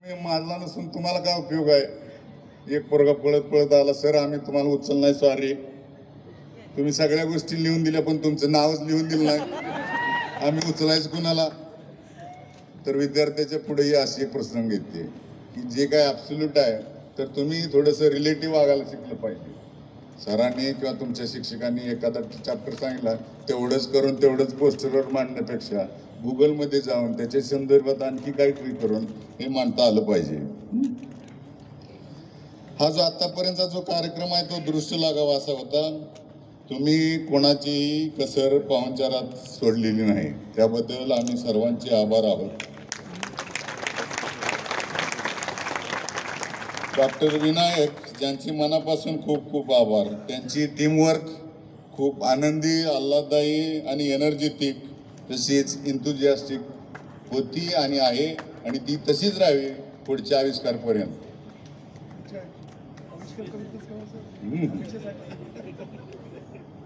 माझला नसून तुम्हाला काय उपयोग आहे? एक पोरगा पळत पळत आला, सर आम्ही तुम्हाला उचल नाही, सॉरी. तुम्ही सगळ्या गोष्टी लिहून दिल्या पण तुमचं नावच लिहून दिलं नाही, आम्ही उचलायचं कुणाला? तर विद्यार्थ्याच्या पुढेही अशी एक प्रसंग येते की जे काय ॲब्सोल्यूट आहे तर तुम्ही थोडंसं रिलेटिव्ह वागायला शिकलं पाहिजे. सरांनी किंवा तुमच्या शिक्षकांनी एखादा चॅप्टर सांगितला तेवढंच करून तेवढंच पोस्टरवर मांडण्यापेक्षा गुगलमध्ये जाऊन त्याच्या संदर्भात आणखी काहीतरी करून हे मांडता आलं पाहिजे. हा जो आतापर्यंतचा जो कार्यक्रम आहे तो दृश्य लागावा असा होता. तुम्ही कोणाची कसर पाहुणचारात सोडलेली नाही, त्याबद्दल आम्ही सर्वांचे आभार आहोत. डॉक्टर विनायक ज्यांचे मनापासून खूप खूप आभार. त्यांची टीमवर्क खूप आनंदी, आल्हाददायी आणि एनर्जेटिक तसेच इन्थुजियास्टिक होती आणि आहे आणि ती तशीच राहावी पुढच्या आविष्कारपर्यंत.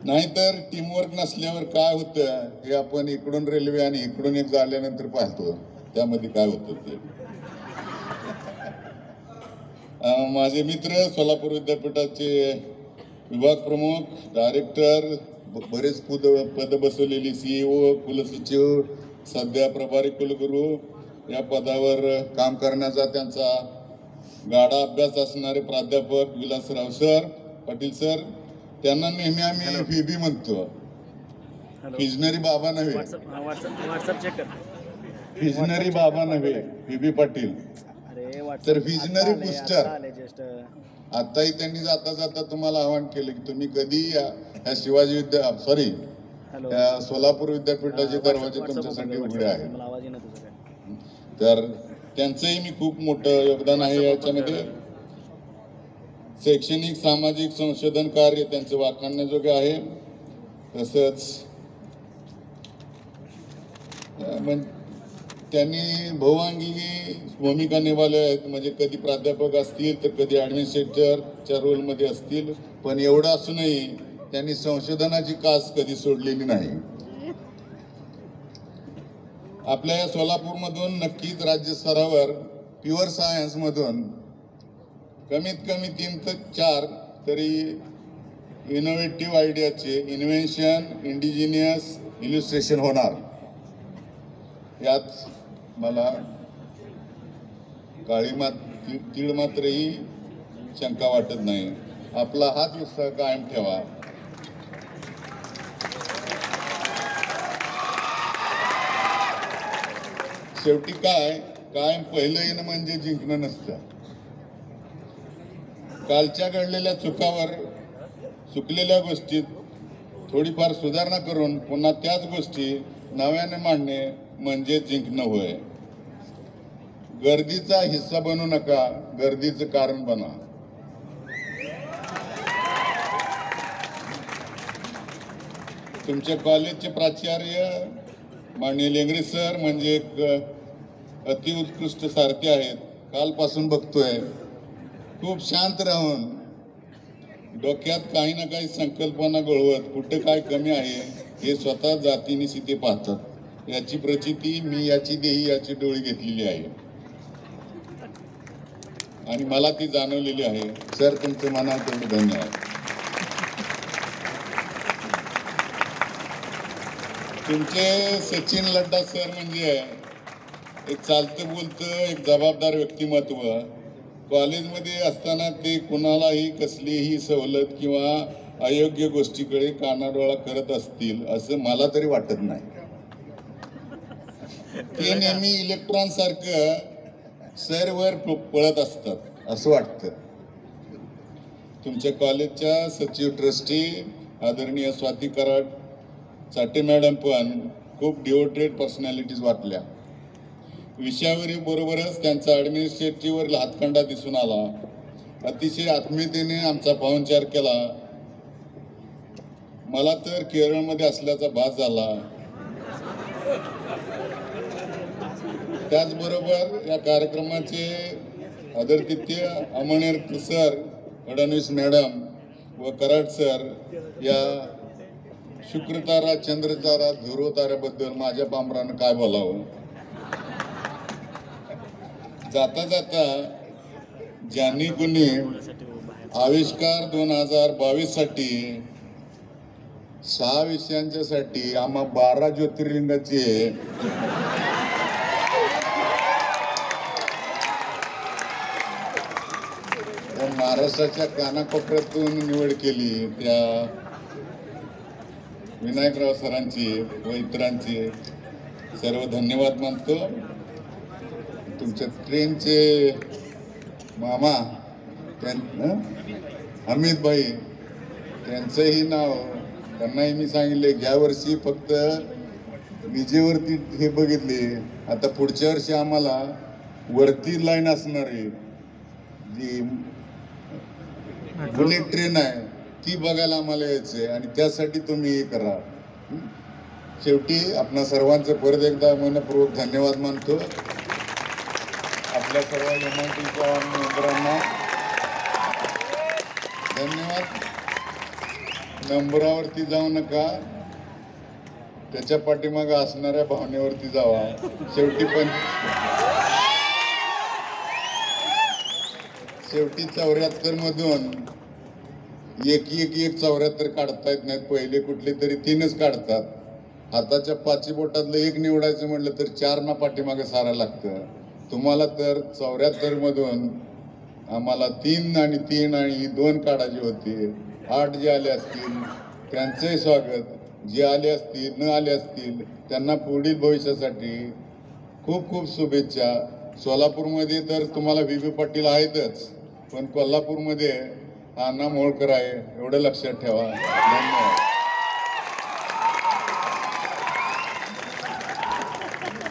नाहीतर टीमवर्क नसल्यावर काय होतं हे आपण इकडून रेल्वे आणि इकडून एक झाल्यानंतर पाहतो, त्यामध्ये काय होतं ते. माझे मित्र सोलापूर विद्यापीठाचे विभाग प्रमुख, डायरेक्टर, बरेच पद बसवलेली CEO, कुलसचिव, सध्या प्रभारी कुलगुरू या पदावर काम करण्याचा त्यांचा गाढा अभ्यास असणारे प्राध्यापक विलासराव सर, पाटील सर, त्यांना नेहमी आम्ही FIBI म्हणतो. फिजनरी बाबा नव्हे, फिजनरी बाबा नव्हे, FIBI पाटील. तर विजनरी बुस्टर. आताही त्यांनी जाता जाता तुम्हाला आवाहन केलं की तुम्ही कधी या शिवाजी सोलापूर विद्यापीठाचे दरवाजे तुमच्यासाठी उघडे आहेत. तर त्यांचंही मी खूप मोठं योगदान आहे याच्यामध्ये. शैक्षणिक सामाजिक संशोधन कार्य त्यांचं वाखाणण्याजोगे आहे. तसंच त्यांनी बहुअंगी भूमिका निभावल्या आहेत. म्हणजे कधी प्राध्यापक असतील तर कधी ॲडमिनिस्ट्रेटरच्या रोलमध्ये असतील, पण एवढं असूनही त्यांनी संशोधनाची कास कधी सोडलेली नाही. आपल्या या सोलापूरमधून नक्कीच राज्यस्तरावर प्युअर सायन्समधून कमीत कमी 3 ते 4 तरी इनोव्हेटिव्ह आयडियाचे इन्व्हेन्शन, इंडिजिनियस इल्युस्ट्रेशन होणार, यात मला तीळ मात्रही शंका वाटत नाही. आपला हाच उत्साह कायम ठेवा. शेवटी कायम पहिलं येणं म्हणजे जिंकणं नसतं. कालच्या घडलेल्या चुकलेल्या गोष्टीत थोडीफार सुधारणा करून पुन्हा त्याच गोष्टी नव्याने मांडणे म्हणजे जिंकणं होय. गर्दीचा हिस्सा बनू नका, गर्दीचं कारण बना. तुमच्या कॉलेजचे प्राचार्य माननीय लेंगरे सर म्हणजे एक अतिउत्कृष्ट सारथी आहेत. कालपासून बघतोय खूप शांत राहून डोक्यात काही ना काही संकल्पना घोळवत कुठं काय कमी आहे हे स्वतः जातीनिशी पाहतात. याची प्रचिती मी याची देही याची डोळी घेतलेली आहे आणि मला ती जाणवलेली आहे. सर तुमचं मनापासून धन्यवाद. तुमचे सचिन लड्डा सर म्हणजे एक चालतं बोलतं एक जबाबदार व्यक्तिमत्व. कॉलेजमध्ये असताना ते कुणालाही कसलीही सवलत किंवा अयोग्य गोष्टीकडे कानाडोळा करत असतील असं मला तरी वाटत नाही. ते नेहमी इलेक्ट्रॉन सारखं सरवर पळत असतात असं वाटतं. तुमच्या कॉलेजच्या सचिव ट्रस्टी आदरणीय स्वाती कराड चाटे मॅडम पण खूप डिवोटेड पर्सनॅलिटीज वाटल्या. विषयावरील बरोबरच त्यांचा ॲडमिनिस्ट्रेटिव्हवर हातखंडा दिसून आला. अतिशय आत्मीयतेने आमचा पाहुणचार केला. मला तर केरळमध्ये असल्याचा भास झाला. त्याचबरोबर या कार्यक्रमाचे आदरातिथ्य अमनेर सर, फडणवीस मॅडम व कराड सर या शुक्रतारा, चंद्रतारा, ध्रुवताऱ्याबद्दल माझ्या पामरानं काय बोलावं. जाता जाता ज्यांनी कोणी आविष्कार 2022 साठी 6 विषयांच्या साठी आम्हा 12 ज्योतिर्लिंगाचे महाराष्ट्राच्या कानाकोपऱ्यातून निवड केली, त्या विनायकराव सरांची व इतरांची सर्व धन्यवाद मानतो. तुमच्या ट्रेनचे मामा अमित भाई त्यांचंही नाव, त्यांनाही मी सांगितले घ्या वर्षी फक्त विजेवरती हे बघितले, आता पुढच्या वर्षी आम्हाला वरती लाईन असणार आहे, जी बुलेट ट्रेन आहे ती बघायला आम्हाला यायचंय आणि त्यासाठी तुम्ही हे करा. शेवटी आपणा सर्वांचं परत एकदा मनपूर्वक धन्यवाद मानतो. आपल्या सर्व MITच्या मेंबरांना धन्यवाद. नंबरावरती जाऊ नका, त्याच्या पाठीमागे असणाऱ्या भावनेवरती जावा. शेवटी 74 मधून एक 74 काढता येत नाहीत. पहिले कुठले तरी 3च काढतात. हाताच्या 5 बोटातलं एक निवडायचं म्हटलं तर 4 ना पाठीमागे सारायला लागतं. तुम्हाला तर 74 मधून आम्हाला 3 आणि 3 आणि 2 काढायचे होते. 8 जे आले असतील त्यांचंही स्वागत, जे आले असतील न आले असतील त्यांना पुढील भविष्यासाठी खूप खूप शुभेच्छा. सोलापूरमध्ये तर तुम्हाला VB पाटील आहेतच, पण कोल्हापूरमध्ये अण्णा मोहोळकर आहे, एवढं लक्षात ठेवा. धन्यवाद.